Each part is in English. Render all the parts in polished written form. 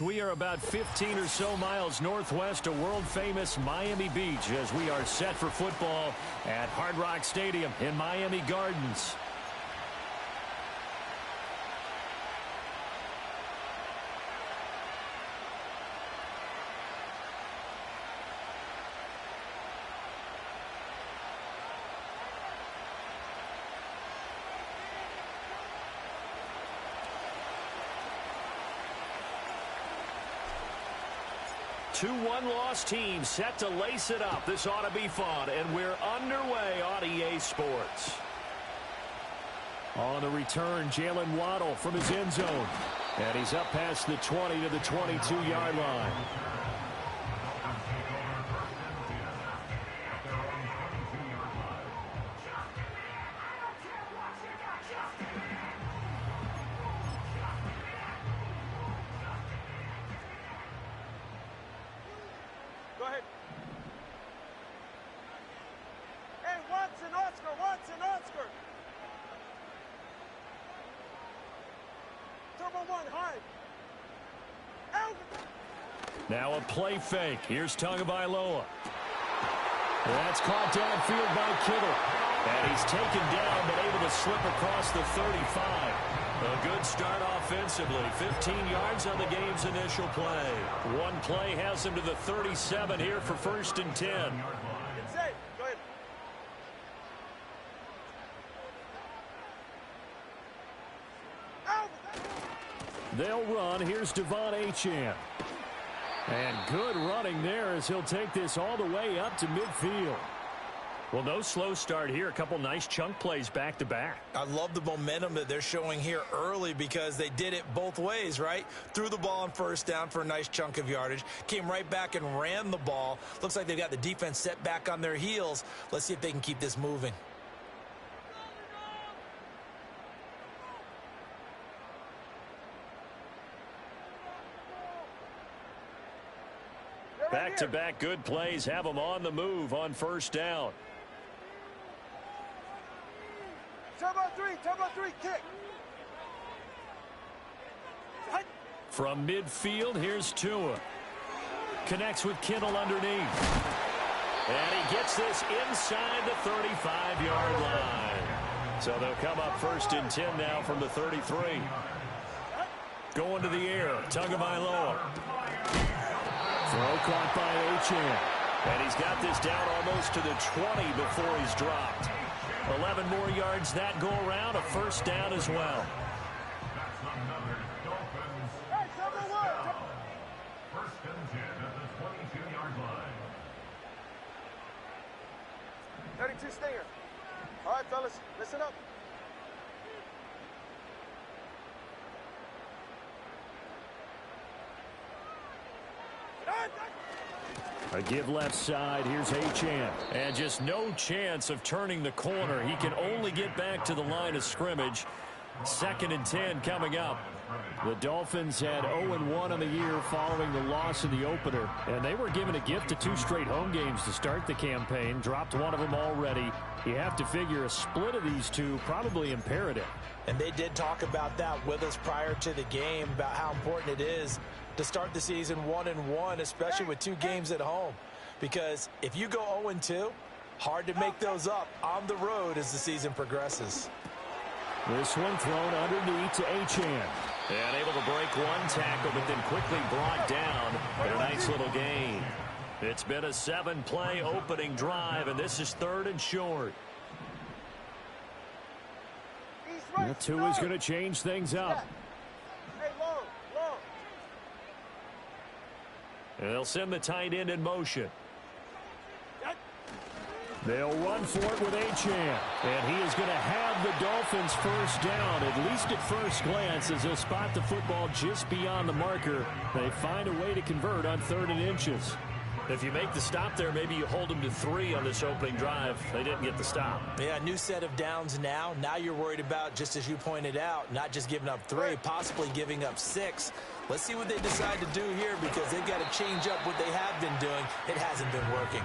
We are about 15 or so miles northwest of world-famous Miami Beach as we are set for football at Hard Rock Stadium in Miami Gardens. Two one-loss teams set to lace it up. This ought to be fun, and we're underway on EA Sports. On the return, Jalen Waddle from his end zone. And he's up past the 20 to the 22-yard line. Now a play fake. Here's Tagovailoa. That's caught downfield by Kittle. And he's taken down but able to slip across the 35. A good start offensively. 15 yards on the game's initial play. One play has him to the 37 here for 1st and 10. It's safe. Go ahead. They'll run. Here's Devon Achane. And good running there as he'll take this all the way up to midfield. Well, no slow start here. A couple nice chunk plays back-to-back. I love the momentum that they're showing here early because they did it both ways, right? Threw the ball on 1st down for a nice chunk of yardage. Came right back and ran the ball. Looks like they've got the defense set back on their heels. Let's see if they can keep this moving. Back-to-back good plays have them on the move on 1st down. Turbo three, kick. From midfield, here's Tua. Connects with Kittle underneath. And he gets this inside the 35-yard line. So they'll come up 1st and 10 now from the 33. Going to the air, Tagovailoa. Throw caught by Achane. And he's got this down almost to the 20 before he's dropped. 11 more yards that go around, a 1st down as well. Hey, number 1. 1st and 10 at the 22-yard line. 32 stinger. All right, fellas, listen up. A give left side. Here's Achane. And just no chance of turning the corner. He can only get back to the line of scrimmage. 2nd and 10 coming up. The Dolphins had 0-1 on the year following the loss in the opener. And they were given a gift of 2 straight home games to start the campaign. Dropped one of them already. You have to figure a split of these two probably imperative. And they did talk about that with us prior to the game, about how important it is to start the season 1-1, especially with 2 games at home. Because if you go 0-2, hard to make those up on the road as the season progresses. This one thrown underneath to Achane. And able to break one tackle, but then quickly brought down. But a nice little gain. It's been a 7-play opening drive, and this is 3rd and short. Tua's going to change things up. Hey, low. And they'll send the tight end in motion. They'll run for it with Achane. And he is going to have the Dolphins 1st down, at least at first glance, as they'll spot the football just beyond the marker. They find a way to convert on 3rd and inches. If you make the stop there, maybe you hold them to 3 on this opening drive. They didn't get the stop. Yeah, new set of downs now. Now you're worried about, just as you pointed out, not just giving up 3, possibly giving up 6. Let's see what they decide to do here because they've got to change up what they have been doing. It hasn't been working.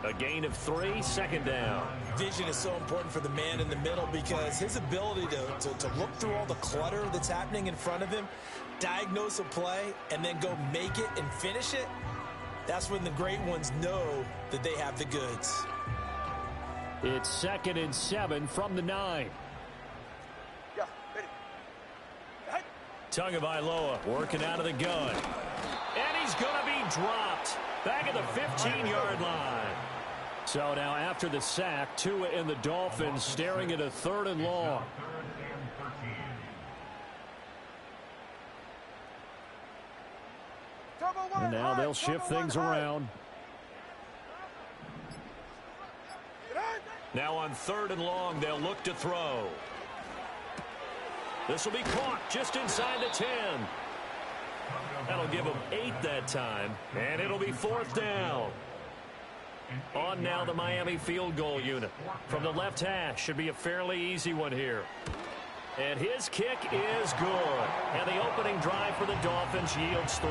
A gain of 3, second down. Vision is so important for the man in the middle because his ability to look through all the clutter that's happening in front of him, diagnose a play, and then go make it and finish it, that's when the great ones know that they have the goods. It's 2nd and 7 from the 9. Yeah, ready. Tagovailoa working out of the gun. And he's going to be dropped back at the 15-yard line. So now after the sack, Tua and the Dolphins staring at a 3rd and long. And now they'll shift things around. Now on 3rd and long, they'll look to throw. This will be caught just inside the 10. That'll give them 8 that time, and it'll be 4th down. On now the Miami field goal unit. From the left hash, should be a fairly easy one here. And his kick is good. And the opening drive for the Dolphins yields 3.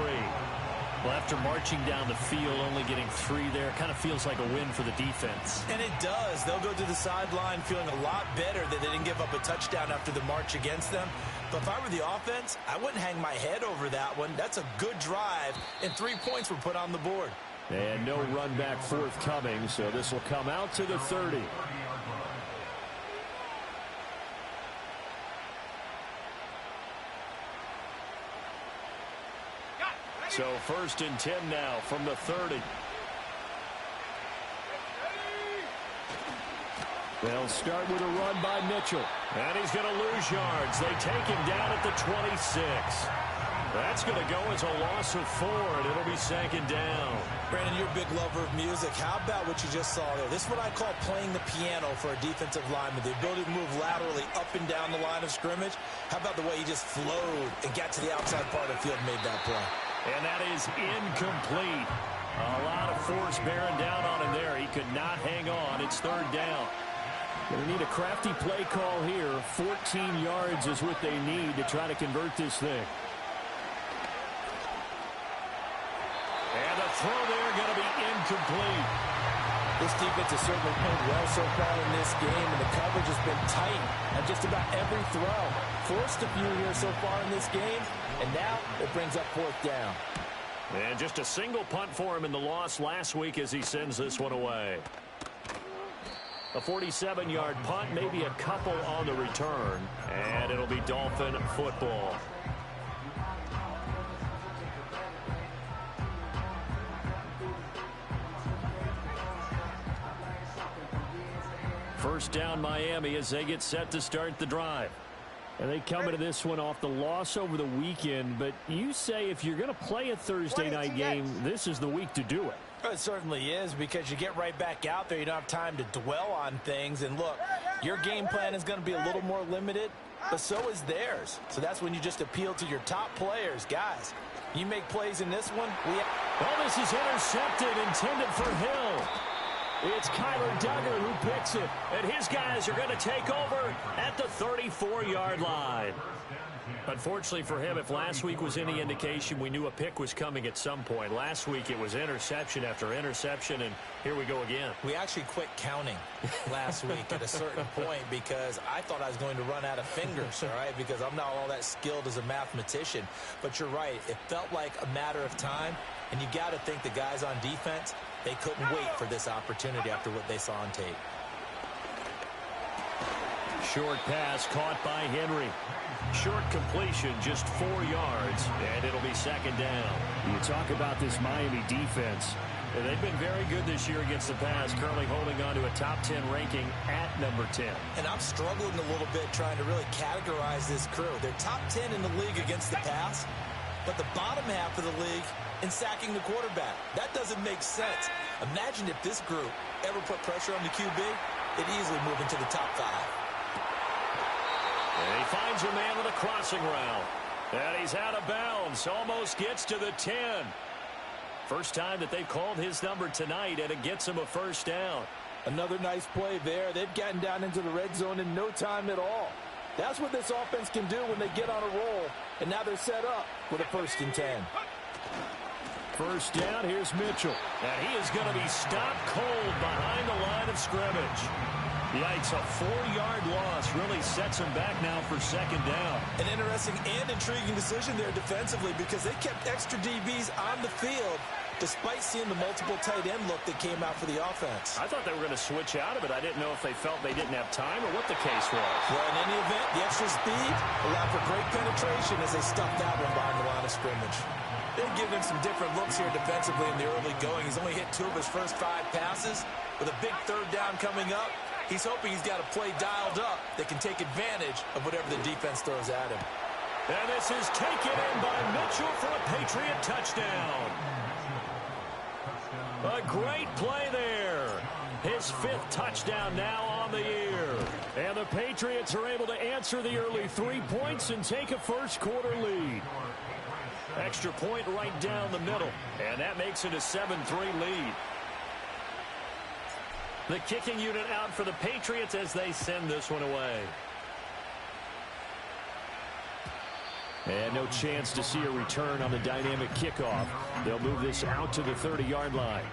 Well, after marching down the field, only getting 3 there, kind of feels like a win for the defense. And it does. They'll go to the sideline feeling a lot better that they didn't give up a touchdown after the march against them. But if I were the offense, I wouldn't hang my head over that one. That's a good drive, and 3 points were put on the board. And no run back forthcoming, so this will come out to the 30. So 1st and 10 now from the 30. They'll start with a run by Mitchell. And he's going to lose yards. They take him down at the 26. That's going to go as a loss of 4, and it'll be 2nd down. Brandon, you're a big lover of music. How about what you just saw there? This is what I call playing the piano for a defensive lineman. The ability to move laterally up and down the line of scrimmage. How about the way he just flowed and got to the outside part of the field and made that play? And that is incomplete. A lot of force bearing down on him there. He could not hang on. It's 3rd down. They need a crafty play call here. 14 yards is what they need to try to convert this thing. And the throw there going to be incomplete. This defense has certainly played well so far in this game, and the coverage has been tight on just about every throw. Forced a few here so far in this game, and now it brings up 4th down. And just a single punt for him in the loss last week as he sends this one away. A 47-yard punt, maybe a couple on the return, and it'll be Dolphin football. First down Miami as they get set to start the drive. And they come into this one off the loss over the weekend, but you say if you're going to play a Thursday night game, this is the week to do it. It certainly is, because you get right back out there. You don't have time to dwell on things. And look, your game plan is going to be a little more limited, but so is theirs. So that's when you just appeal to your top players. Guys, you make plays in this one. Well, this is intercepted, intended for Hill. It's Kyler Duggar who picks it, and his guys are going to take over at the 34-yard line. Unfortunately for him, if last week was any indication, we knew a pick was coming at some point. Last week it was interception after interception, and here we go again. We actually quit counting last week at a certain point because I thought I was going to run out of fingers, all right, because I'm not all that skilled as a mathematician. But you're right. It felt like a matter of time, and you got to think the guys on defense, they couldn't wait for this opportunity after what they saw on tape. Short pass caught by Henry. Short completion, just 4 yards, and it'll be 2nd down. You talk about this Miami defense. They've been very good this year against the pass, currently holding on to a top 10 ranking at number 10. And I'm struggling a little bit trying to really categorize this crew. They're top 10 in the league against the pass, but the bottom half of the league in sacking the quarterback. That doesn't make sense. Imagine if this group ever put pressure on the QB, it'd easily move into the top 5. And he finds a man with a crossing route. And he's out of bounds. Almost gets to the 10. First time that they've called his number tonight, and it gets him a 1st down. Another nice play there. They've gotten down into the red zone in no time at all. That's what this offense can do when they get on a roll. And now they're set up with a 1st and 10. First down, here's Mitchell. And he is going to be stopped cold behind the line of scrimmage. Yikes, a 4-yard loss really sets him back now for second down. An interesting and intriguing decision there defensively because they kept extra DBs on the field despite seeing the multiple tight end look that came out for the offense. I thought they were going to switch out of it. I didn't know if they felt they didn't have time or what the case was. Well, in any event, the extra speed allowed for great penetration as they stuffed that one behind the line of scrimmage. They're giving him some different looks here defensively in the early going. He's only hit 2 of his first 5 passes. With a big third down coming up, he's hoping he's got a play dialed up that can take advantage of whatever the defense throws at him. And this is taken in by Mitchell for a Patriot touchdown. A great play there. His 5th touchdown now on the year. And the Patriots are able to answer the early 3 points and take a first-quarter lead. Extra point right down the middle. And that makes it a 7-3 lead. The kicking unit out for the Patriots as they send this one away. And no chance to see a return on the dynamic kickoff. They'll move this out to the 30-yard line.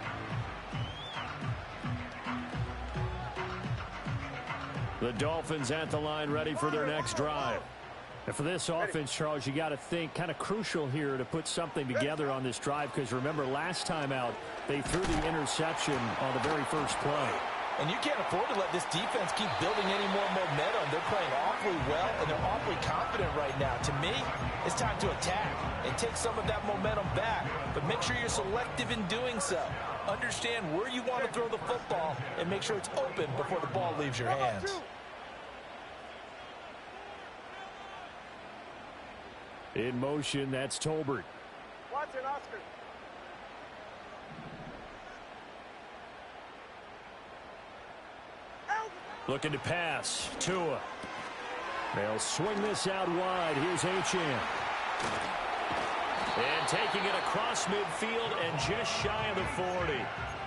The Dolphins at the line ready for their next drive. And for this offense, Charles, you got to think kind of crucial here to put something together on this drive because remember last time out they threw the interception on the very first play. And you can't afford to let this defense keep building any more momentum. They're playing awfully well, and they're awfully confident right now. To me, it's time to attack and take some of that momentum back, but make sure you're selective in doing so. Understand where you want to throw the football and make sure it's open before the ball leaves your hands. In motion, that's Tolbert. Watson, Oscar. Looking to pass. Tua. They'll swing this out wide. Here's Achane. And taking it across midfield and just shy of the 40.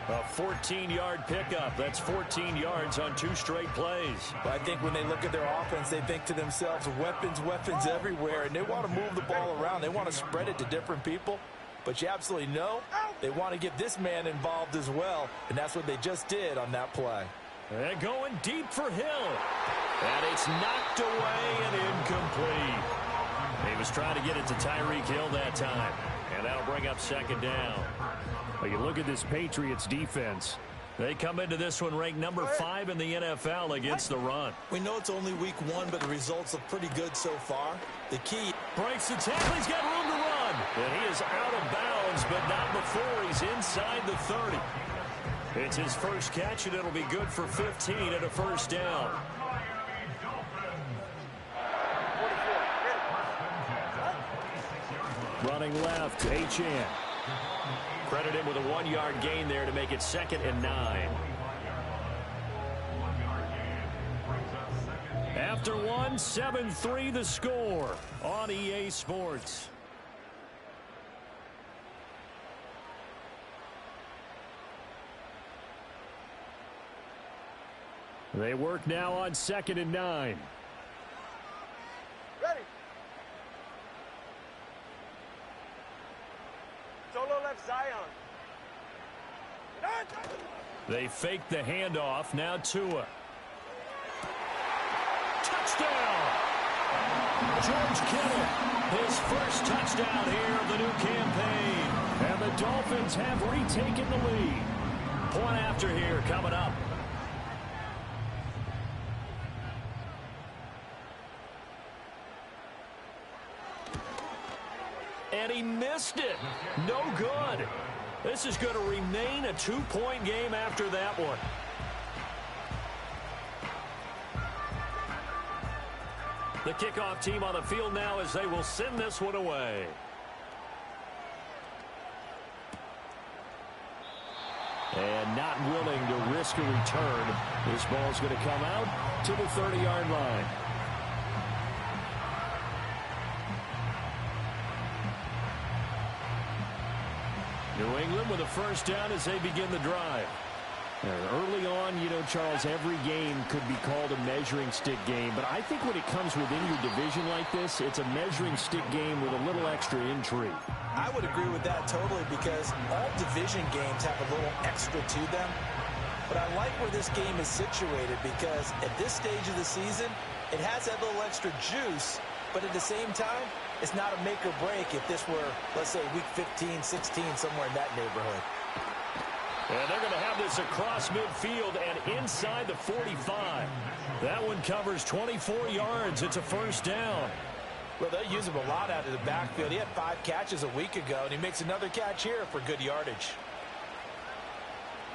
A 14-yard pickup. That's 14 yards on 2 straight plays. But I think when they look at their offense, they think to themselves, weapons everywhere, and they want to move the ball around. They want to spread it to different people. But you absolutely know they want to get this man involved as well, and that's what they just did on that play. And going deep for Hill. And it's knocked away and incomplete. He was trying to get it to Tyreek Hill that time. And that'll bring up second down. But you look at this Patriots defense. They come into this one ranked number 5 in the NFL against the run. We know it's only week 1, but the results look pretty good so far. The key. Breaks the tackle. He's got room to run. And he is out of bounds, but not before he's inside the 30. It's his first catch, and it'll be good for 15 and a first down. Running left, Achane. Credit him with a 1-yard gain there to make it 2nd and 9. After 1, 7-3 the score on EA Sports. They work now on 2nd and 9. Ready. Solo left Zion. They fake the handoff. Now Tua. Touchdown! George Kittle, his first touchdown here of the new campaign. And the Dolphins have retaken the lead. Point after here coming up. And he missed it. No good. This is going to remain a 2-point game after that one. The kickoff team on the field now as they will send this one away. And not willing to risk a return. This ball's going to come out to the 30-yard line. New England with a first down as they begin the drive. Early on, you know, Charles, every game could be called a measuring stick game. But I think when it comes within your division like this, it's a measuring stick game with a little extra intrigue. I would agree with that totally because all division games have a little extra to them. But I like where this game is situated because at this stage of the season, it has that little extra juice. But at the same time, it's not a make or break if this were, let's say, week 15, 16, somewhere in that neighborhood. And they're going to have this across midfield and inside the 45. That one covers 24 yards. It's a first down. Well, they'll use him a lot out of the backfield. He had 5 catches a week ago, and he makes another catch here for good yardage.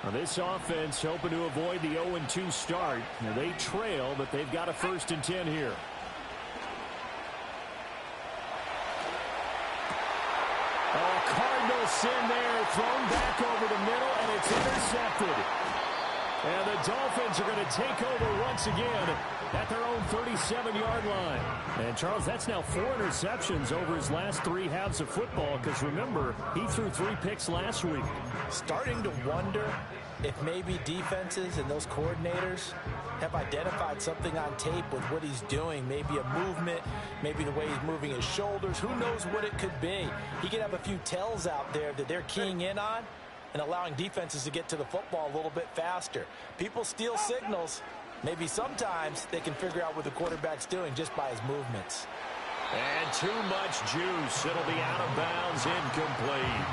Now this offense hoping to avoid the 0-2 start. Now they trail, but they've got a 1st and 10 here. Oh, Cardinals sin there, thrown back over the middle, and it's intercepted. And the Dolphins are going to take over once again at their own 37-yard line. And, Charles, that's now 4 interceptions over his last 3 halves of football because, remember, he threw 3 picks last week. Starting to wonder if maybe defenses and those coordinators have identified something on tape with what he's doing. Maybe a movement, maybe the way he's moving his shoulders. Who knows what it could be? He could have a few tells out there that they're keying in on and allowing defenses to get to the football a little bit faster. People steal signals. Maybe sometimes they can figure out what the quarterback's doing just by his movements. And too much juice. It'll be out of bounds, incomplete.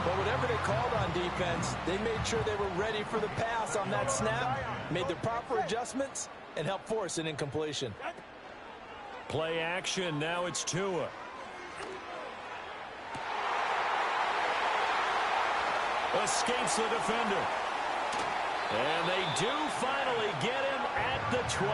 But whatever they called on defense, they made sure they were ready for the pass on that snap, made the proper adjustments, and helped force an incompletion. Play action. Now it's Tua. Escapes the defender. And they do finally get him at the 12.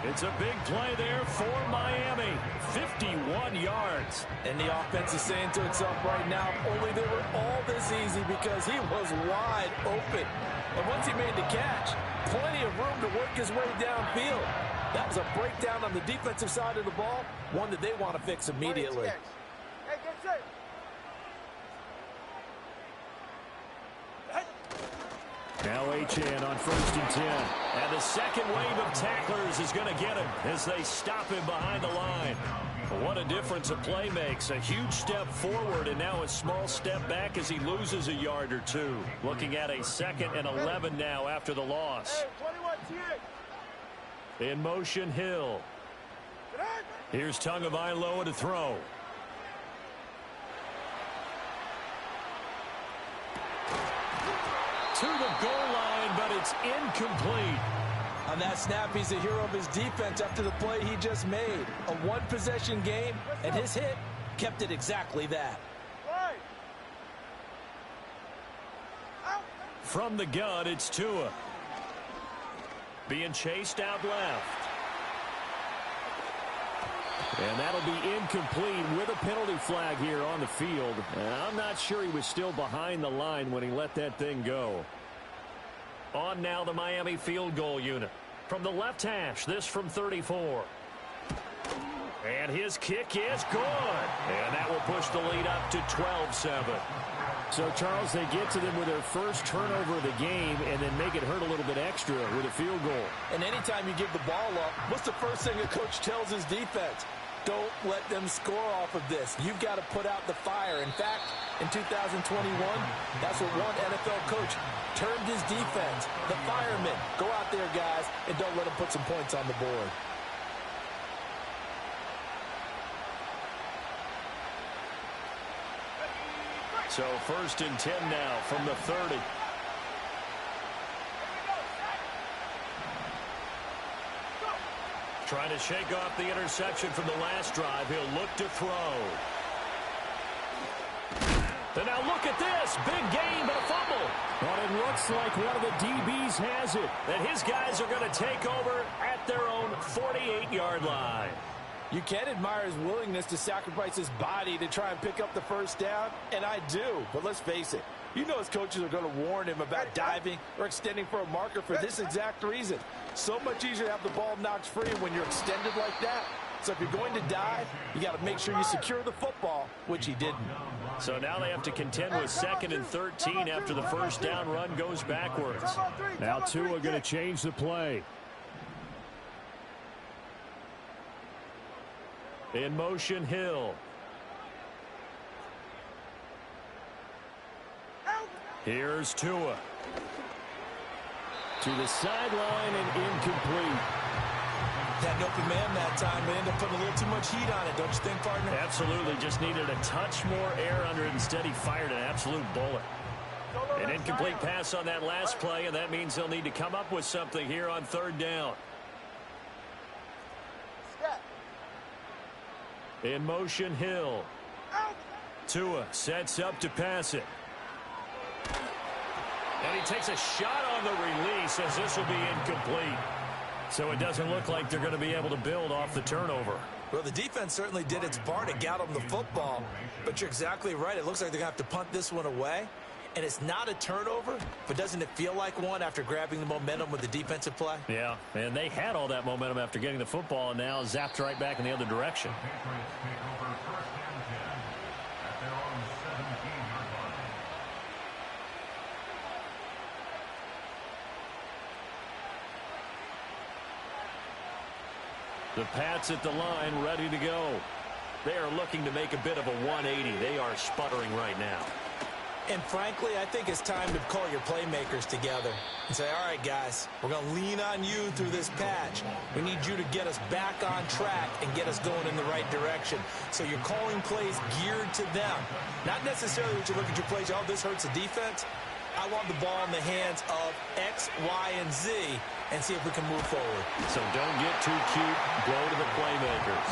It's a big play there for Miami. 51 yards. And the offense is saying to itself right now, only they were all this easy because he was wide open. And once he made the catch, plenty of room to work his way downfield. That was a breakdown on the defensive side of the ball, one that they want to fix immediately. Hey, get set. Now Achane on 1st and 10. And the second wave of tacklers is going to get him as they stop him behind the line. What a difference a play makes. A huge step forward and now a small step back as he loses a yard or 2. Looking at a 2nd and 11 now after the loss. Hey, 21 T8. In motion, Hill. Here's Tagovailoa to throw. To the goal line, but it's incomplete. On that snap, he's a hero of his defense after the play he just made. A one-possession game, and his hit kept it exactly that. From the gun, it's Tua. Being chased out left. And that'll be incomplete with a penalty flag here on the field. And I'm not sure he was still behind the line when he let that thing go. On now the Miami field goal unit. From the left hash, this from 34. And his kick is good. And that will push the lead up to 12-7. So, Charles, they get to them with their first turnover of the game and then make it hurt a little bit extra with a field goal. And anytime you give the ball up, what's the first thing a coach tells his defense? Don't let them score off of this. You've got to put out the fire. In fact, in 2021, that's what one NFL coach termed his defense. The firemen. Go out there, guys, and don't let them put some points on the board. So 1st and 10 now from the 30. Trying to shake off the interception from the last drive. He'll look to throw. And now look at this. Big gain, but a fumble. But it looks like one of the DBs has it. And his guys are going to take over at their own 48-yard line. You can admire his willingness to sacrifice his body to try and pick up the first down, and I do. But let's face it, you know his coaches are going to warn him about diving or extending for a marker for this exact reason. So much easier to have the ball knocked free when you're extended like that So if you're going to dive, you got to make sure you secure the football, which he didn't. So now they have to contend with 2nd and 13 after the first down run goes backwards. Now Tua going to change the play. In motion, Hill. Here's Tua. To the sideline and incomplete. Had an open man that time, but ended up putting a little too much heat on it, don't you think, partner? Absolutely. Just needed a touch more air under it. Instead, he fired an absolute bullet. An incomplete pass on that last play, and that means they'll need to come up with something here on 3rd down. In motion, Hill. Tua sets up to pass it. And he takes a shot on the release as this will be incomplete. So it doesn't look like they're going to be able to build off the turnover. Well, the defense certainly did its part to get them the football. But you're exactly right. It looks like they're going to have to punt this one away. And it's not a turnover, but doesn't it feel like one after grabbing the momentum with the defensive play? Yeah, and they had all that momentum after getting the football and now zapped right back in the other direction. The Pats at the line, ready to go. They are looking to make a bit of a 180. They are sputtering right now. And frankly, I think it's time to call your playmakers together and say, all right, guys, we're going to lean on you through this patch. We need you to get us back on track and get us going in the right direction. So you're calling plays geared to them. Not necessarily that you look at your plays, oh, this hurts the defense. I want the ball in the hands of X, Y, and Z and see if we can move forward. So don't get too cute. Go to the playmakers.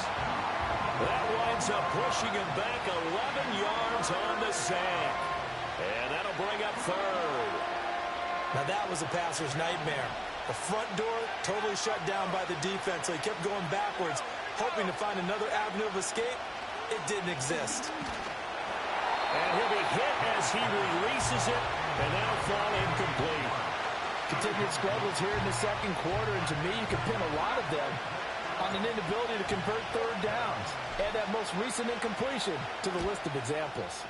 That winds up pushing him back 11 yards on the sack. And that'll bring up 3rd. Now that was a passer's nightmare. The front door totally shut down by the defense, so he kept going backwards, hoping to find another avenue of escape. It didn't exist. And he'll be hit as he releases it, and that'll fall incomplete. Continued struggles here in the 2nd quarter, and to me, you can pin a lot of them on an inability to convert 3rd downs. Add that most recent incompletion to the list of examples.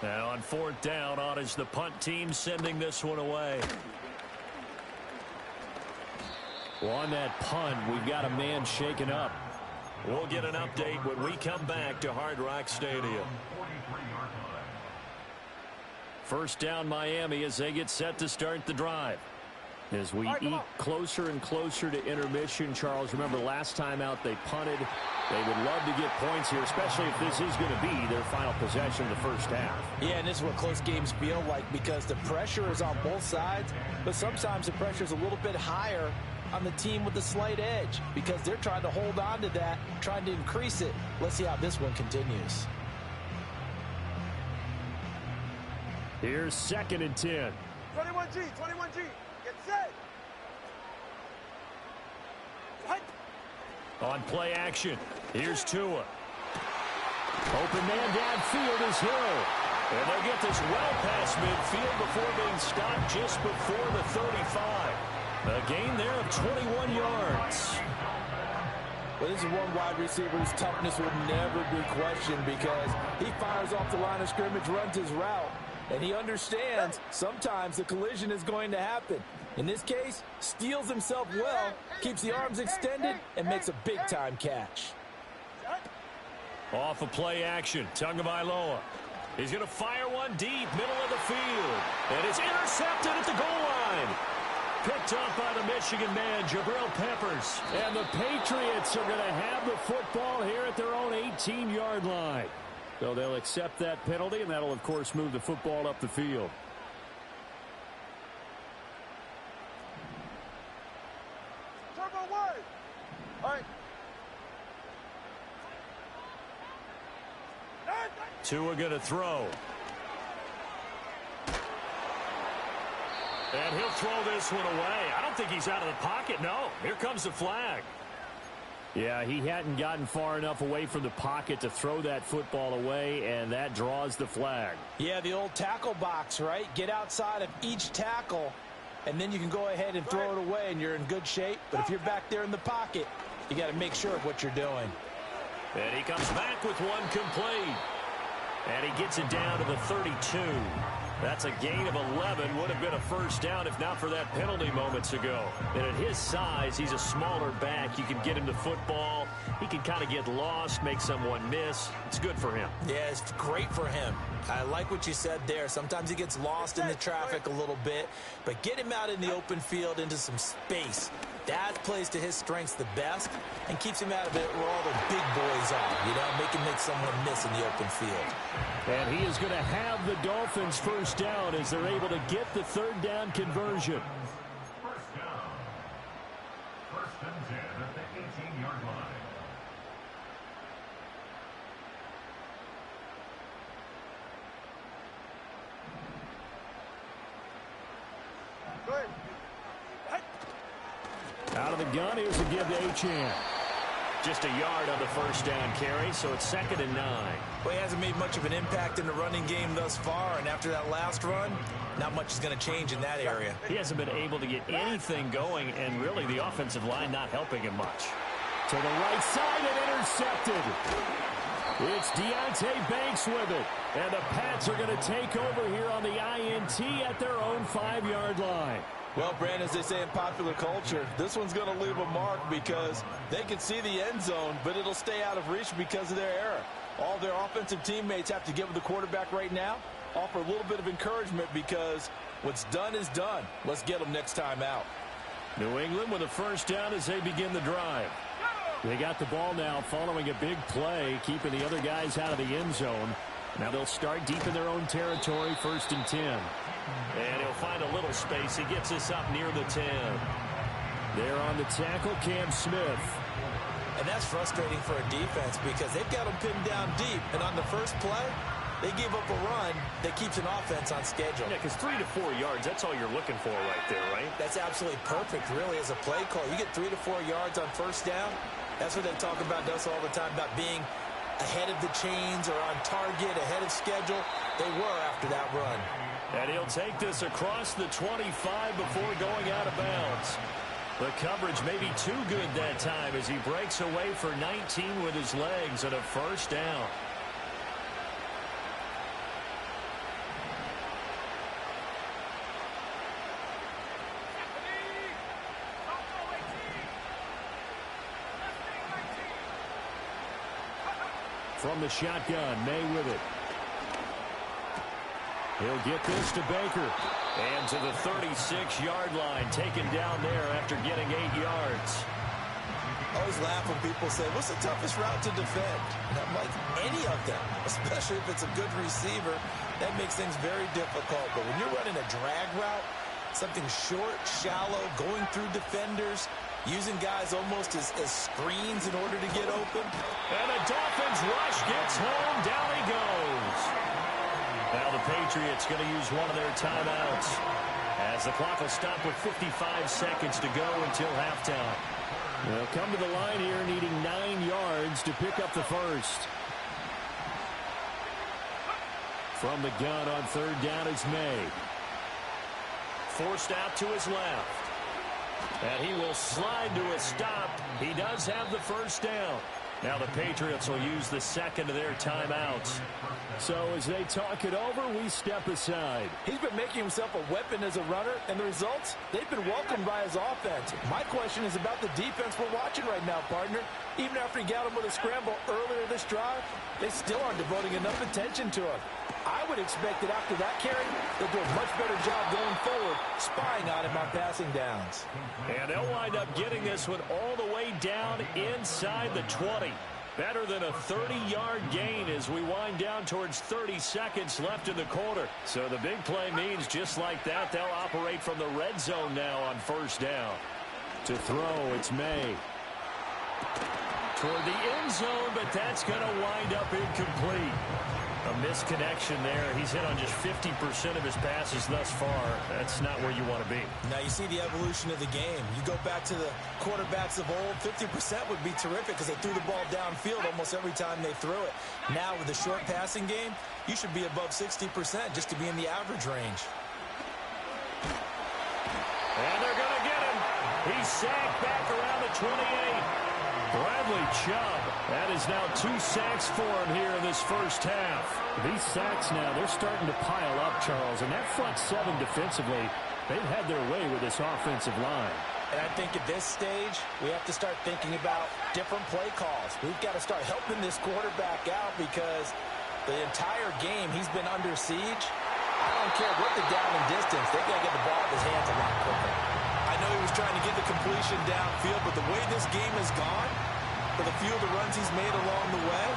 Now on 4th down, on is the punt team sending this one away. Well, on that punt, we've got a man shaken up. We'll get an update when we come back to Hard Rock Stadium. 1st down, Miami, as they get set to start the drive. As we eke closer and closer to intermission, Charles, remember last time out they punted. They would love to get points here, especially if this is going to be their final possession of the first half. Yeah, and this is what close games feel like because the pressure is on both sides, but sometimes the pressure is a little bit higher on the team with the slight edge because they're trying to hold on to that, trying to increase it. Let's see how this one continues. Here's 2nd and 10. 21G, 21G. Get set. What? On play action, here's Tua. Open man downfield is Hill. And they'll get this well past midfield before being stopped just before the 35. A gain there of 21 yards. Well, this is one wide receiver whose toughness will never be questioned because he fires off the line of scrimmage, runs his route, and he understands sometimes the collision is going to happen. In this case, steals himself well, keeps the arms extended, and makes a big-time catch. Off of play action, Tagovailoa. He's going to fire one deep, middle of the field. And it's intercepted at the goal line. Picked up by the Michigan man, Jabril Peppers. And the Patriots are going to have the football here at their own 18-yard line. So they'll accept that penalty, and that'll, of course, move the football up the field. Turbo wide. All right. Tua going to throw. And he'll throw this one away. I don't think he's out of the pocket. No, here comes the flag. Yeah, he hadn't gotten far enough away from the pocket to throw that football away, and that draws the flag. Yeah, the old tackle box, right? Get outside of each tackle, and then you can go ahead and throw it away, and you're in good shape. But if you're back there in the pocket, you got to make sure of what you're doing. And he comes back with one complete. And he gets it down to the 32. That's a gain of 11. Would have been a first down if not for that penalty moments ago. And at his size, he's a smaller back. You can get him the football. He can kind of get lost, make someone miss. It's good for him. Yeah, it's great for him. I like what you said there. Sometimes he gets lost in the traffic a little bit, but get him out in the open field into some space. That plays to his strengths the best and keeps him out of it where all the big boys are, you know, make someone miss in the open field. And he is going to have the Dolphins first down as they're able to get the third down conversion. First down. First and 10 at the 18-yard line. Go ahead. Out of the gun, here's a give to Achane. Just a yard on the first down carry, so it's 2nd and 9. Well, he hasn't made much of an impact in the running game thus far, and after that last run, not much is going to change in that area. He hasn't been able to get anything going, and really the offensive line not helping him much. To the right side and intercepted. It's Deontay Banks with it. And the Pats are going to take over here on the INT at their own 5-yard line. Well, Brandon, as they say in popular culture, this one's going to leave a mark because they can see the end zone, but it'll stay out of reach because of their error. All their offensive teammates have to give the quarterback right now, offer a little bit of encouragement because what's done is done. Let's get them next time out. New England with a first down as they begin the drive. They got the ball now following a big play, keeping the other guys out of the end zone. Now they'll start deep in their own territory, 1st and 10. And he'll find a little space. He gets us up near the 10. There on the tackle, Cam Smith. And that's frustrating for a defense because they've got them pinned down deep, and on the first play, they give up a run that keeps an offense on schedule. Yeah, because 3 to 4 yards, that's all you're looking for right there, right? That's absolutely perfect, really, as a play call. You get 3 to 4 yards on first down. That's what they talk about to us all the time, about being ahead of the chains or on target, ahead of schedule. They were after that run. And he'll take this across the 25 before going out of bounds. The coverage may be too good that time as he breaks away for 19 with his legs and a first down. From the shotgun, May with it. He'll get this to Baker. And to the 36-yard line, taken down there after getting 8 yards. I always laugh when people say, what's the toughest route to defend? And I'm like, any of them, especially if it's a good receiver. That makes things very difficult. But when you're running a drag route, something short, shallow, going through defenders, using guys almost as screens in order to get open. And the Dolphins rush gets home. Down he goes. Now the Patriots going to use one of their timeouts as the clock will stop with 55 seconds to go until halftime. They'll come to the line here needing 9 yards to pick up the first. From the gun on third down is May. Forced out to his left. And he will slide to a stop. He does have the first down. Now the Patriots will use the second of their timeouts. So as they talk it over, we step aside. He's been making himself a weapon as a runner, and the results, they've been welcomed by his offense. My question is about the defense we're watching right now, partner. Even after he got him with a scramble earlier this drive, they still aren't devoting enough attention to him. I would expect that after that carry, they'll do a much better job going forward, spying on him on passing downs. And they'll wind up getting this one all the way down inside the 20. Better than a 30-yard gain as we wind down towards 30 seconds left in the quarter. So the big play means just like that, they'll operate from the red zone now on first down. To throw, it's May. Toward the end zone, but that's going to wind up incomplete. A misconnection there. He's hit on just 50% of his passes thus far. That's not where you want to be. Now you see the evolution of the game. You go back to the quarterbacks of old, 50% would be terrific because they threw the ball downfield almost every time they threw it. Now with the short passing game, you should be above 60% just to be in the average range. And they're going to get him. He's sacked back around the 28. Bradley Chubb That is now 2 sacks for him here in this first half. These sacks now, they're starting to pile up, Charles. And that front seven defensively, they've had their way with this offensive line. And I think at this stage, we have to start thinking about different play calls. We've got to start helping this quarterback out because the entire game he's been under siege. I don't care what the down and distance. They've got to get the ball in his hands a lot quicker. I know he was trying to get the completion downfield, but the way this game has gone, for the few of the runs he's made along the way,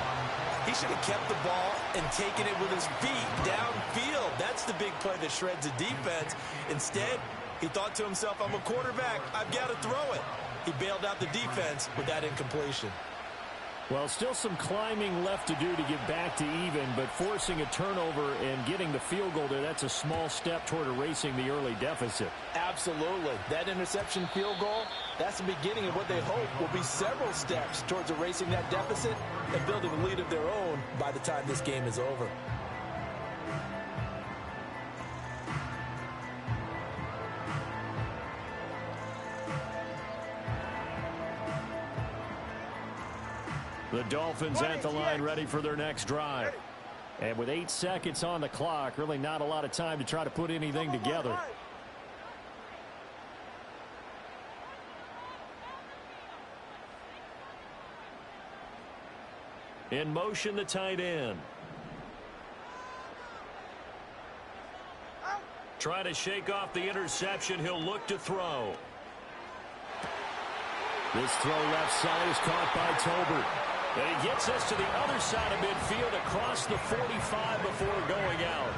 he should have kept the ball and taken it with his feet downfield. That's the big play that shreds the defense. Instead, he thought to himself, I'm a quarterback. I've got to throw it. He bailed out the defense with that incompletion. Well, still some climbing left to do to get back to even, but forcing a turnover and getting the field goal there, that's a small step toward erasing the early deficit. Absolutely. That interception field goal, that's the beginning of what they hope will be several steps towards erasing that deficit and building a lead of their own by the time this game is over. The Dolphins at the line ready for their next drive. And with 8 seconds on the clock, really not a lot of time to try to put anything together. In motion, the tight end. Trying to shake off the interception. He'll look to throw. This throw left side is caught by Tolbert. And he gets us to the other side of midfield across the 45 before going out.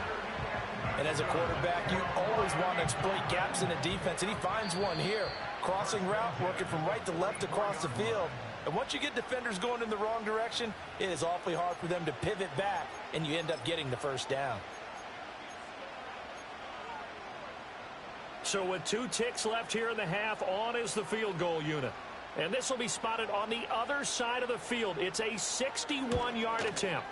And as a quarterback, you always want to exploit gaps in the defense, and he finds one here. Crossing route, working from right to left across the field. And once you get defenders going in the wrong direction, it is awfully hard for them to pivot back, and you end up getting the first down. So with 2 ticks left here in the half, on is the field goal unit. And this will be spotted on the other side of the field. It's a 61-yard attempt.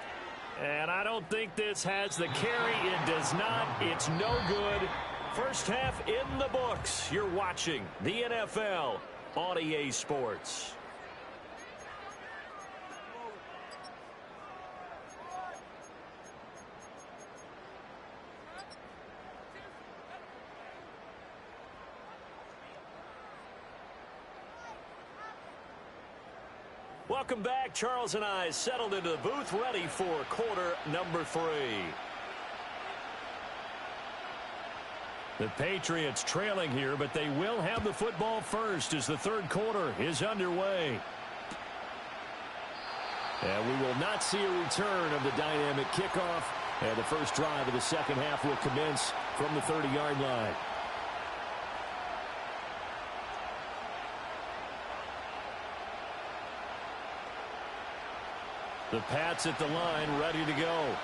And I don't think this has the carry. It does not. It's no good. First half in the books. You're watching the NFL on EA Sports. Welcome back. Charles and I settled into the booth, ready for quarter number 3. The Patriots trailing here, but they will have the football first as the third quarter is underway. And we will not see a return of the dynamic kickoff. And the first drive of the second half will commence from the 30-yard line. The Pats at the line, ready to go.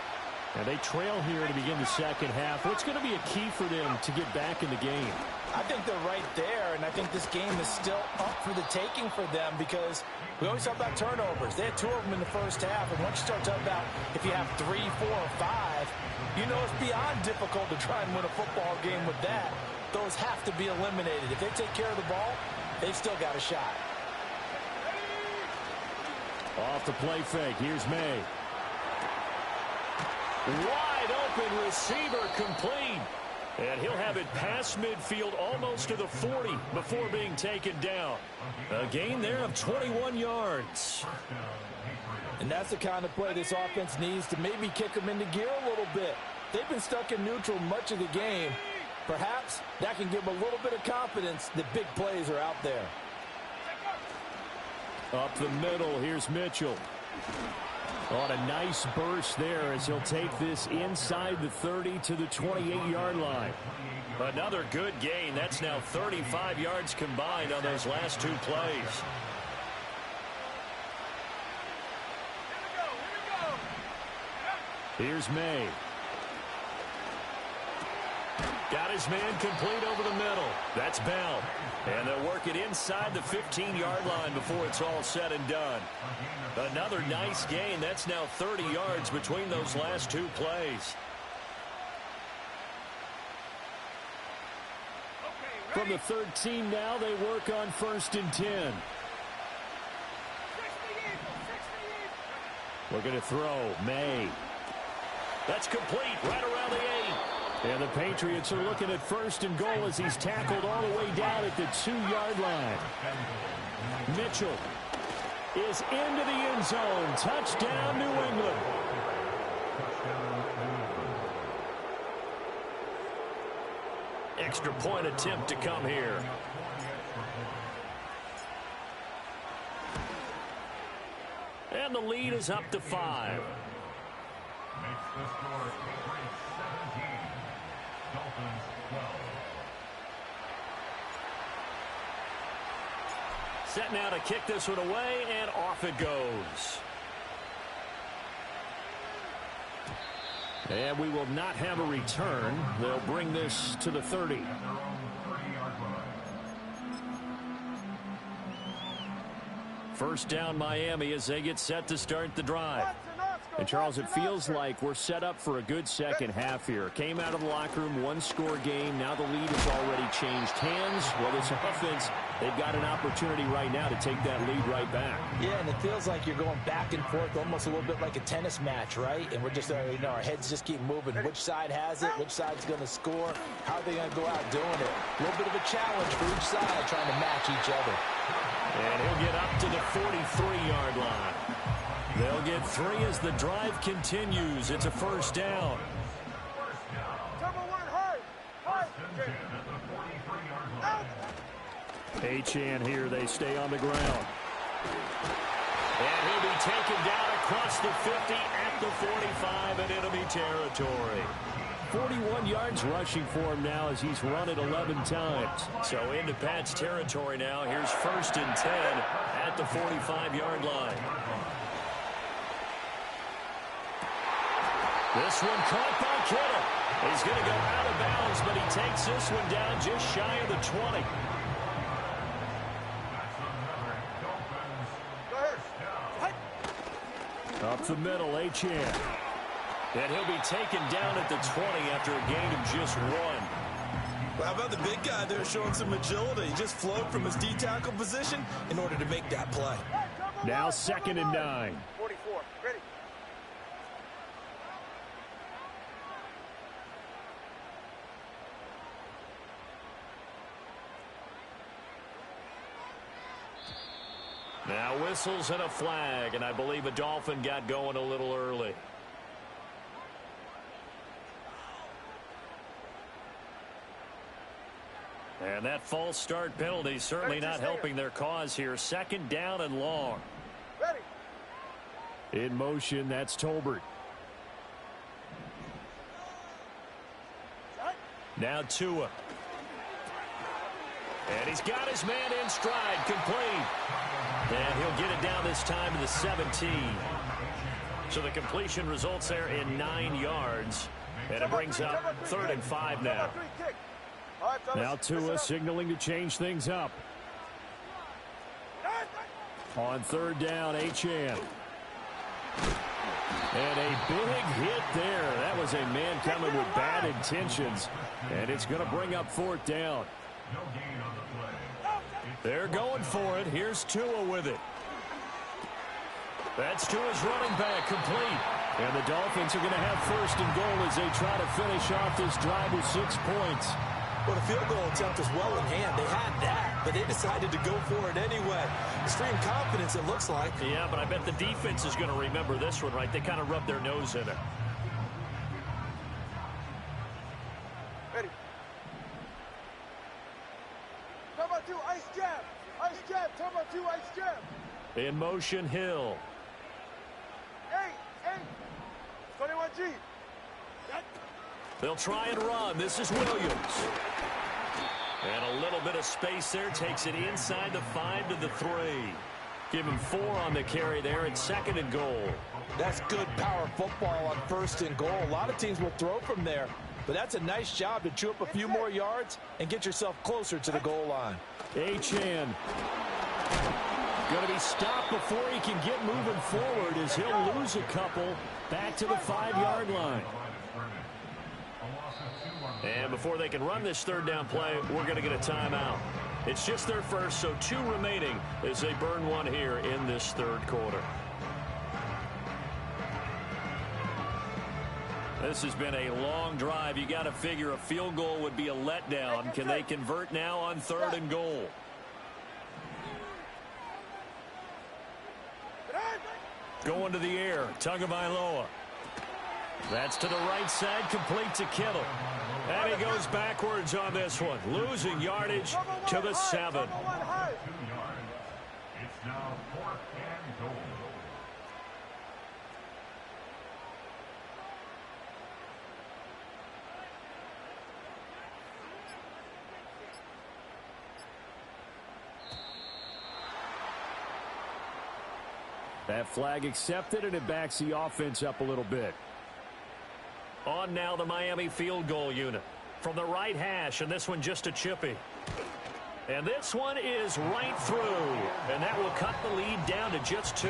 And they trail here to begin the second half. What's going to be a key for them to get back in the game? I think they're right there, and I think this game is still up for the taking for them because we always talk about turnovers. They had 2 of them in the first half, and once you start talking about if you have 3, 4, or 5, you know it's beyond difficult to try and win a football game with that. Those have to be eliminated. If they take care of the ball, they've still got a shot. Off the play fake. Here's May. Wide open receiver complete. And he'll have it past midfield almost to the 40 before being taken down. A gain there of 21 yards. And that's the kind of play this offense needs to maybe kick them into gear a little bit. They've been stuck in neutral much of the game. Perhaps that can give them a little bit of confidence that big plays are out there. Up the middle, here's Mitchell. On a nice burst there as he'll take this inside the 30 to the 28-yard line. Another good gain. That's now 35 yards combined on those last 2 plays. Here's May. Got his man complete over the middle. That's Bell. And they'll work it inside the 15-yard line before it's all said and done. Another nice gain. That's now 30 yards between those last 2 plays. From the 13 now, they work on 1st and 10. Looking to throw. May. That's complete right around the 8. And the Patriots are looking at 1st and goal as he's tackled all the way down at the 2-yard line. Mitchell is into the end zone. Touchdown, New England. Extra point attempt to come here. And the lead is up to 5. Makes the score Patriots 17, Dolphins 12. Set now to kick this one away, and off it goes. And we will not have a return. They'll bring this to the 30. At their own 30-yard line. First down Miami as they get set to start the drive. And, Charles, it feels like we're set up for a good second half here. Came out of the locker room, one-score game. Now the lead has already changed hands. Well, this offense, they've got an opportunity right now to take that lead right back. Yeah, and it feels like you're going back and forth, almost a little bit like a tennis match, right? And we're just, our heads just keep moving. Which side has it? Which side's going to score? How are they going to go out doing it? A little bit of a challenge for each side, trying to match each other. And he'll get up to the 43-yard line. They'll get 3 as the drive continues. It's a first down. Achane here. They stay on the ground. And he'll be taken down across the 50 at the 45 in enemy territory. 41 yards rushing for him now as he's run it 11 times. So into Pat's territory now. Here's 1st and 10 at the 45-yard line. This one caught by Kittle. He's going to go out of bounds, but he takes this one down just shy of the 20. Up the middle, Achane. And he'll be taken down at the 20 after a gain of just 1. Well, how about the big guy there showing some agility? He just flowed from his D-tackle position in order to make that play. Now 2nd and 9. 44, ready. Now whistles and a flag, and I believe a Dolphin got going a little early. And that false start penalty certainly not helping their cause here. 2nd down and long. Ready. In motion, that's Tolbert. Now Tua. And he's got his man in stride, complete. And he'll get it down this time to the 17. So the completion results there in 9 yards. And it brings up 3rd and 5 now. Now Tua signaling to change things up. On 3rd down, Achane. And a big hit there. That was a man coming with bad intentions. And it's going to bring up 4th down. No gain on the play. They're going for it. Here's Tua with it. That's Tua's running back, complete. And the Dolphins are going to have 1st and goal as they try to finish off this drive with 6 points. Well, the field goal attempt is well in hand. They had that, but they decided to go for it anyway. Extreme confidence, it looks like. Yeah, but I bet the defense is going to remember this one, right? They kind of rubbed their nose in it. Ready. Turbo 2, ice jab. Ice jab, Turbo 2, ice jab. In motion, Hill. 8, 21G. They'll try and run. This is Williams. And a little bit of space there. Takes it inside the 5 to the 3. Give him 4 on the carry there. It's 2nd and goal. That's good power football on 1st and goal. A lot of teams will throw from there, but that's a nice job to chew up a few more yards and get yourself closer to the goal line. Achane going to be stopped before he can get moving forward as he'll lose a couple back to the 5-yard line. And before they can run this 3rd down play, we're going to get a timeout. It's just their first, so 2 remaining as they burn one here in this 3rd quarter. This has been a long drive. You got to figure a field goal would be a letdown. Can they convert now on 3rd and goal? Going to the air. Tagovailoa. That's to the right side, complete to Kittle. And he goes backwards on this one, losing yardage to the 7. It's now 4th and goal. That flag accepted, and it backs the offense up a little bit. On now the Miami field goal unit. From the right hash, and this one just a chippy. And this one is right through. And that will cut the lead down to just 2.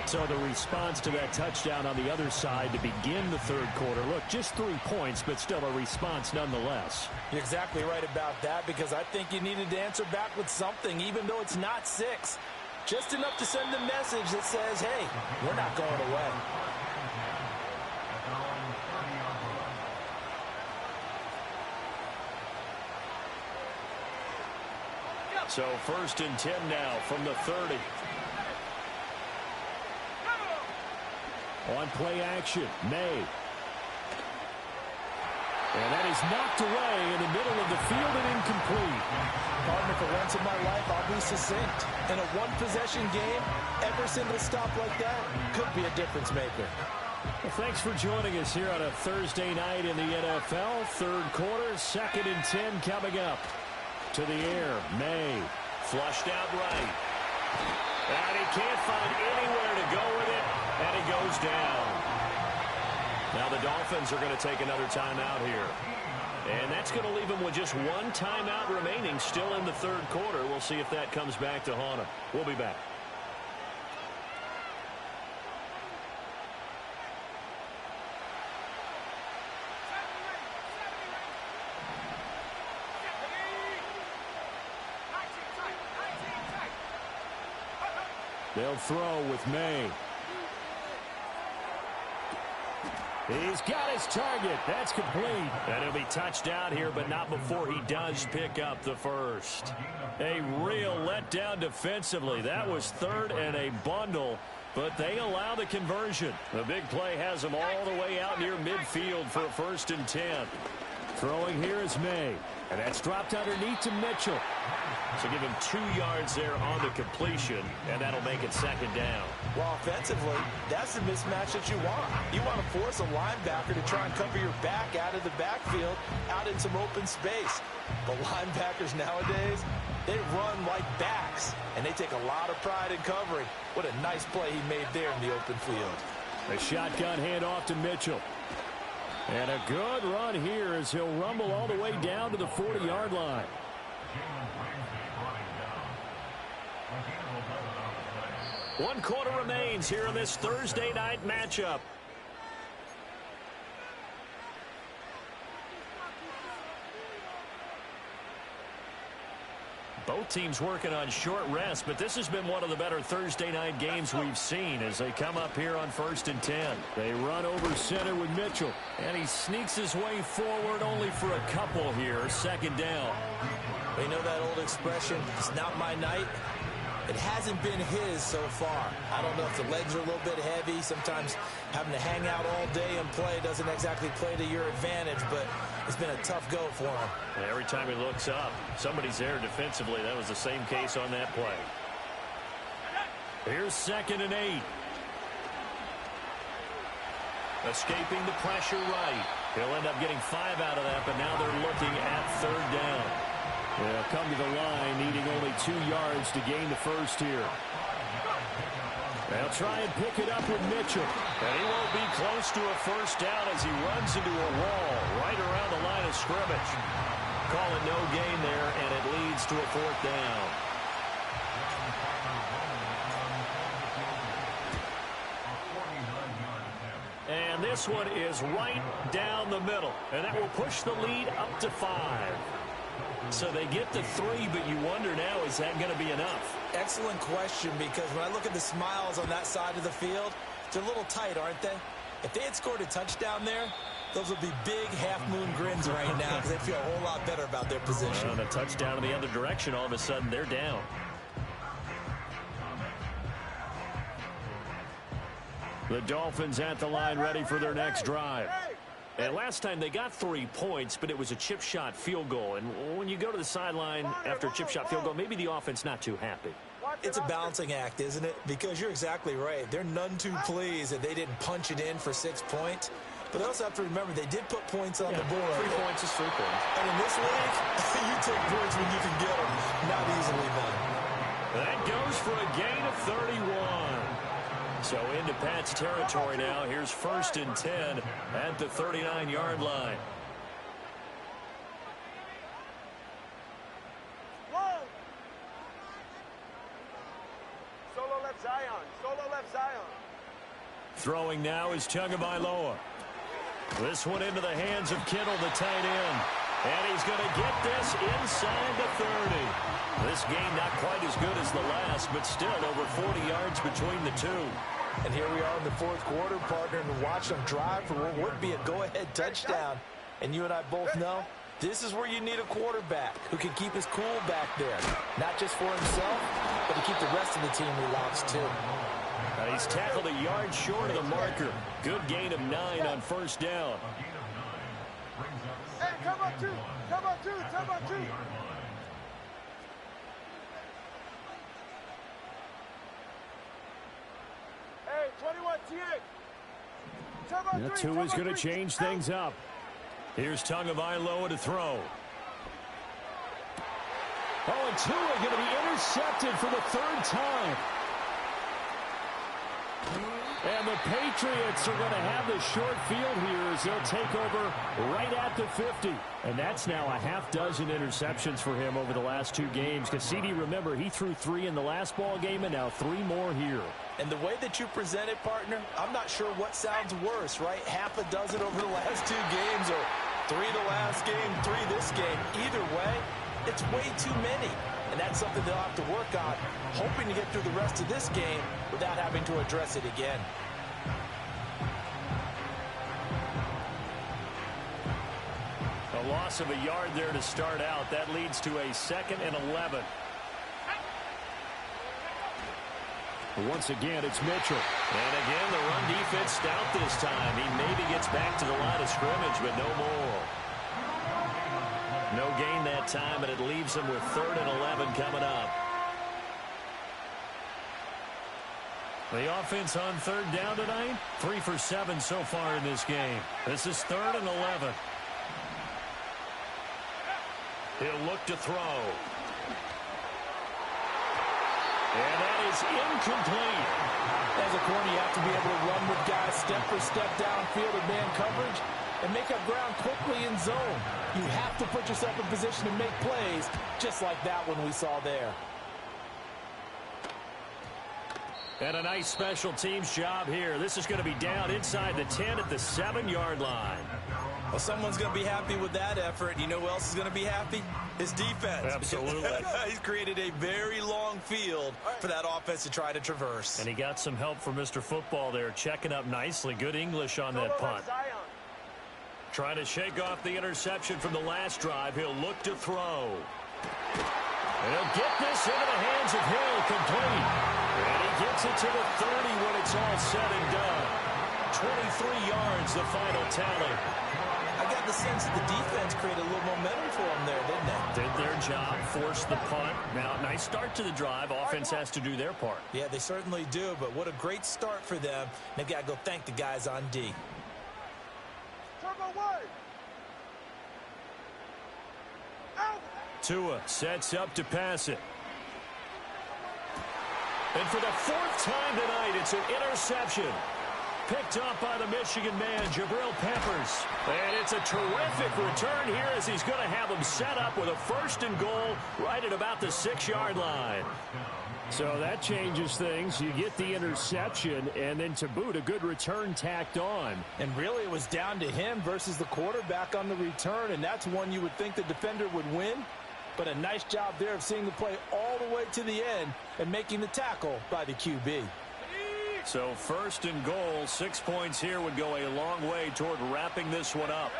So the response to that touchdown on the other side to begin the 3rd quarter. Look, just 3 points, but still a response nonetheless. You're exactly right about that, because I think you needed to answer back with something, even though it's not 6. Just enough to send a message that says, hey, we're not going away. So 1st and 10 now from the 30. On play action, May. And that is knocked away in the middle of the field and incomplete. Partner, for once in my life, I'll be succinct. In a one-possession game, every single stop like that could be a difference maker. Well, thanks for joining us here on a Thursday night in the NFL. 3rd quarter, 2nd and 10 coming up. To the air, May. Flushed out right. And he can't find anywhere to go with it, and he goes down. Now the Dolphins are going to take another timeout here. And that's going to leave them with just 1 timeout remaining still in the 3rd quarter. We'll see if that comes back to haunt them. We'll be back. They'll throw with May. He's got his target. That's complete. And he'll be touched down here, but not before he does pick up the 1st. A real letdown defensively. That was 3rd and a bundle, but they allow the conversion. The big play has them all the way out near midfield for a 1st and 10. Throwing here is May. And that's dropped underneath to Mitchell. So give him 2 yards there on the completion, and that'll make it 2nd down. Well, offensively, that's the mismatch that you want. You want to force a linebacker to try and cover your back out of the backfield, out in some open space. But linebackers nowadays, they run like backs, and they take a lot of pride in covering. What a nice play he made there in the open field. A shotgun handoff to Mitchell. And a good run here as he'll rumble all the way down to the 40-yard line. 1 quarter remains here in this Thursday night matchup. Both teams working on short rest, but this has been one of the better Thursday night games we've seen as they come up here on 1st and 10. They run over center with Mitchell. And he sneaks his way forward only for a couple here. 2nd down. You know that old expression, it's not my night? It hasn't been his so far. I don't know if the legs are a little bit heavy. Sometimes having to hang out all day and play doesn't exactly play to your advantage, but it's been a tough go for him. And every time he looks up, somebody's there defensively. That was the same case on that play. Here's 2nd and 8. Escaping the pressure right. He'll end up getting 5 out of that, but now they're looking at 3rd down. They'll come to the line, needing only 2 yards to gain the 1st here. They'll try and pick it up with Mitchell. And he won't be close to a 1st down as he runs into a wall right around the line of scrimmage. Call it no gain there, and it leads to a 4th down. And this one is right down the middle, and that will push the lead up to 5. So they get to 3, but you wonder now, is that going to be enough? Excellent question, because when I look at the smiles on that side of the field, they're a little tight, aren't they? If they had scored a touchdown there, those would be big half-moon grins right now because they feel a whole lot better about their position. And a touchdown in the other direction, all of a sudden they're down. The Dolphins at the line ready for their next drive. And last time they got 3 points, but it was a chip shot field goal. And when you go to the sideline after a chip shot field goal, maybe the offense not too happy. It's a balancing act, isn't it? Because you're exactly right. They're none too pleased that they didn't punch it in for 6 points. But they also have to remember they did put points on the board. 3 points is 3 points. And in this league, you take points when you can get them. Not easily done. That goes for a gain of 31. So into Pat's territory now. Here's 1st and 10 at the 39-yard line. Solo left Zion. Solo left Zion. Throwing now is Tagovailoa. This one into the hands of Kittle, the tight end. And he's going to get this inside the 30. This game not quite as good as the last, but still over 40 yards between the two. And here we are in the 4th quarter, partner, and watch them drive for what would be a go-ahead touchdown. And you and I both know this is where you need a quarterback who can keep his cool back there. Not just for himself, but to keep the rest of the team relaxed too. He's tackled a yard short of the marker. Good gain of 9 on 1st down. Hey, come on, 2. Come on, 2. Come on, 2. Hey, 21 T8. Tua's going to change things up. Here's Tagovailoa to throw. Oh, and Tua going to be intercepted for the 3rd time. And the Patriots are going to have the short field here as they'll take over right at the 50. And that's now a half-dozen interceptions for him over the last 2 games. Because CD, remember, he threw 3 in the last ball game and now 3 more here. And the way that you present it, partner, I'm not sure what sounds worse, right? Half a dozen over the last 2 games or 3 the last game, 3 this game. Either way, it's way too many. And that's something they'll have to work on, hoping to get through the rest of this game without having to address it again. A loss of a yard there to start out. That leads to a 2nd and 11. Once again, it's Mitchell. And again, the run defense stout this time. He maybe gets back to the line of scrimmage, but no more. No gain that time, and it leaves him with 3rd and 11 coming up. The offense on 3rd down tonight, 3 for 7 so far in this game. This is 3rd and 11. He'll look to throw. And that is incomplete. As a corner, you have to be able to run with guys step for step downfield in man coverage and make up ground quickly in zone. You have to put yourself in position to make plays, just like that one we saw there. And a nice special teams job here. This is going to be down inside the 10 at the 7-yard line. Well, someone's going to be happy with that effort. You know who else is going to be happy? His defense. Absolutely. He's created a very long field for that offense to try to traverse. And he got some help from Mr. Football there, checking up nicely. Good English on that punt. Trying to shake off the interception from the last drive. He'll look to throw. And he'll get this into the hands of Hill, complete. And he gets it to the 30 when it's all said and done. 23 yards, the final tally. I got the sense that the defense created a little momentum for them there, didn't they? Did their job, forced the punt. Now, nice start to the drive. Offense has to do their part. Yeah, they certainly do, but what a great start for them. They've got to go thank the guys on D. Tua sets up to pass it. And for the 4th time tonight, it's an interception. Picked up by the Michigan man, Jabril Peppers. And it's a terrific return here as he's going to have them set up with a 1st and goal right at about the 6-yard line. So that changes things. You get the interception, and then to boot, a good return tacked on. And really, it was down to him versus the quarterback on the return, and that's one you would think the defender would win. But a nice job there of seeing the play all the way to the end and making the tackle by the QB. So first and goal, 6 points here would go a long way toward wrapping this one up.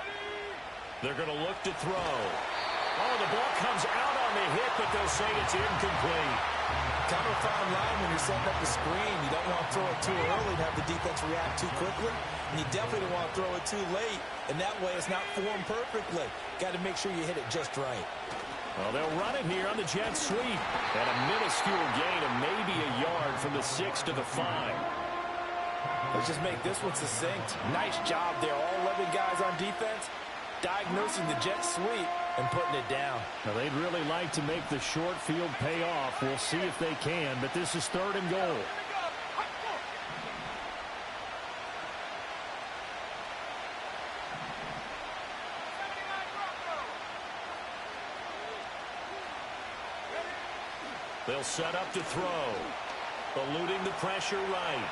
They're going to look to throw. Oh, the ball comes out on the hit, but they'll say it's incomplete. Kind of a fine line when you're setting up the screen. You don't want to throw it too early and have the defense react too quickly. And you definitely don't want to throw it too late. And that way it's not formed perfectly. Got to make sure you hit it just right. Well, they'll run it here on the jet sweep. And a minuscule gain of maybe a yard from the 6 to the 5. Let's just make this one succinct. Nice job there. All 11 guys on defense diagnosing the jet sweep and putting it down. Now, they'd really like to make the short field pay off. We'll see if they can, but this is 3rd and goal. They'll set up to throw. Eluding the pressure right.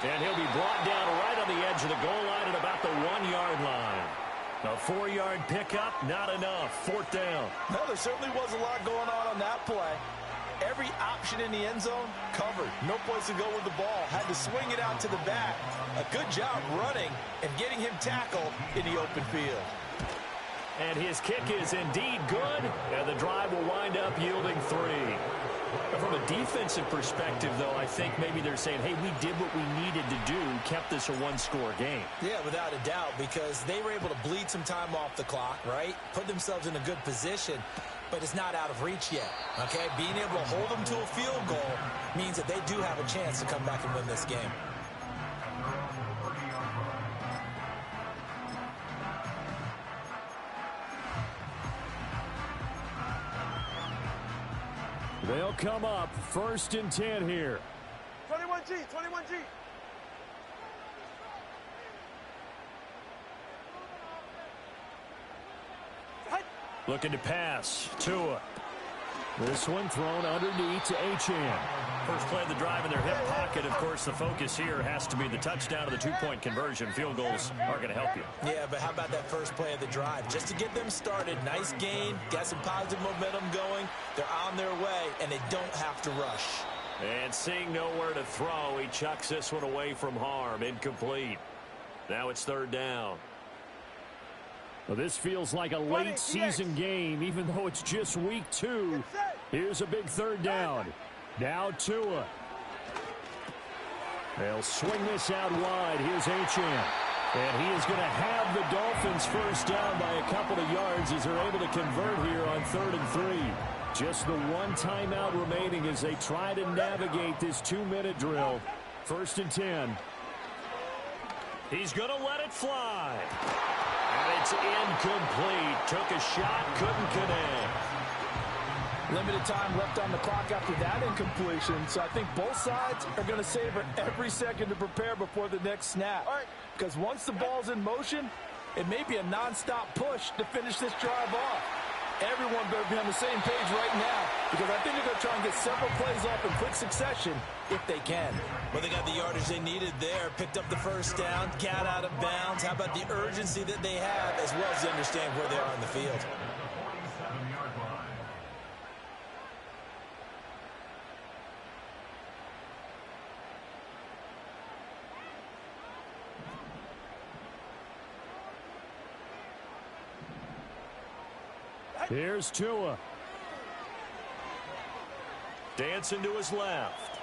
And he'll be brought down right on the edge of the goal line at about the 1-yard line. A 4-yard pickup, not enough. 4th down. No, there certainly was a lot going on that play. Every option in the end zone covered. No place to go with the ball. Had to swing it out to the back. A good job running and getting him tackled in the open field. And his kick is indeed good, and the drive will wind up yielding 3. From a defensive perspective, though, I think maybe they're saying, hey, we did what we needed to do, kept this a 1-score game. Yeah, without a doubt, because they were able to bleed some time off the clock, right? Put themselves in a good position, but it's not out of reach yet, okay? Being able to hold them to a field goal means that they do have a chance to come back and win this game. They'll come up 1st and 10 here. 21G, 21G. Looking to pass. Tua. This one thrown underneath to Achane. First play of the drive in their hip pocket. Of course, the focus here has to be the touchdown or the 2-point conversion. Field goals are going to help you. Yeah, but how about that first play of the drive? Just to get them started, nice gain, got some positive momentum going. They're on their way, and they don't have to rush. And seeing nowhere to throw, he chucks this one away from harm. Incomplete. Now it's 3rd down. Well, this feels like a late season game, even though it's just week 2. Here's a big 3rd down. Now Tua. They'll swing this out wide. Here's Achane. And he is going to have the Dolphins first down by a couple of yards as they're able to convert here on 3rd and 3. Just the one timeout remaining as they try to navigate this 2-minute drill. 1st and 10. He's going to let it fly. And it's incomplete. Took a shot, couldn't connect. Limited time left on the clock after that incompletion, so I think both sides are going to savor every second to prepare before the next snap. Because once the ball's in motion, it may be a nonstop push to finish this drive off. Everyone better be on the same page right now, because I think they're going to try and get several plays off in quick succession if they can. Well, they got the yardage they needed there, picked up the first down, got out of bounds. How about the urgency that they have, as well as they understand where they are on the field? Here's Tua. Dancing to his left.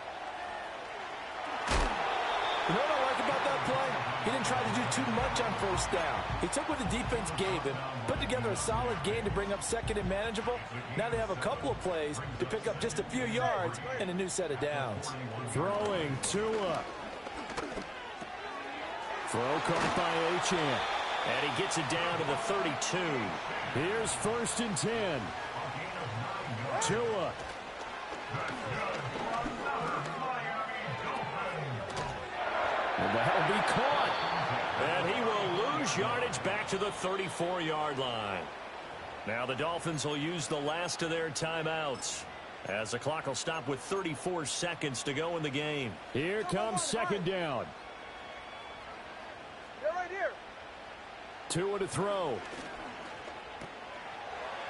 You know what I like about that play? He didn't try to do too much on first down. He took what the defense gave him, put together a solid gain to bring up 2nd and manageable. Now they have a couple of plays to pick up just a few yards and a new set of downs. Throwing Tua. Throw caught by Achane. And he gets it down to the 32. Here's 1st and 10. Tua. And that'll be caught. And he will lose yardage back to the 34-yard line. Now the Dolphins will use the last of their timeouts, as the clock will stop with 34 seconds to go in the game. Here comes 2nd down. They're right here. Tua to throw.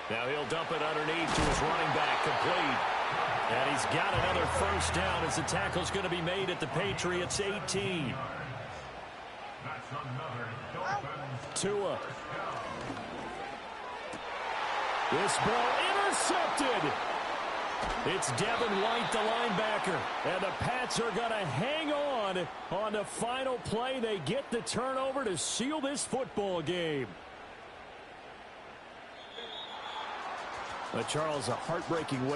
Now he'll dump it underneath to his running back, complete. And he's got another first down as the tackle's going to be made at the Patriots 18. That's another Dolphins. Tua. This ball intercepted. It's Devin White, the linebacker. And the Pats are going to hang on the final play. They get the turnover to seal this football game. Charles, a heartbreaking way.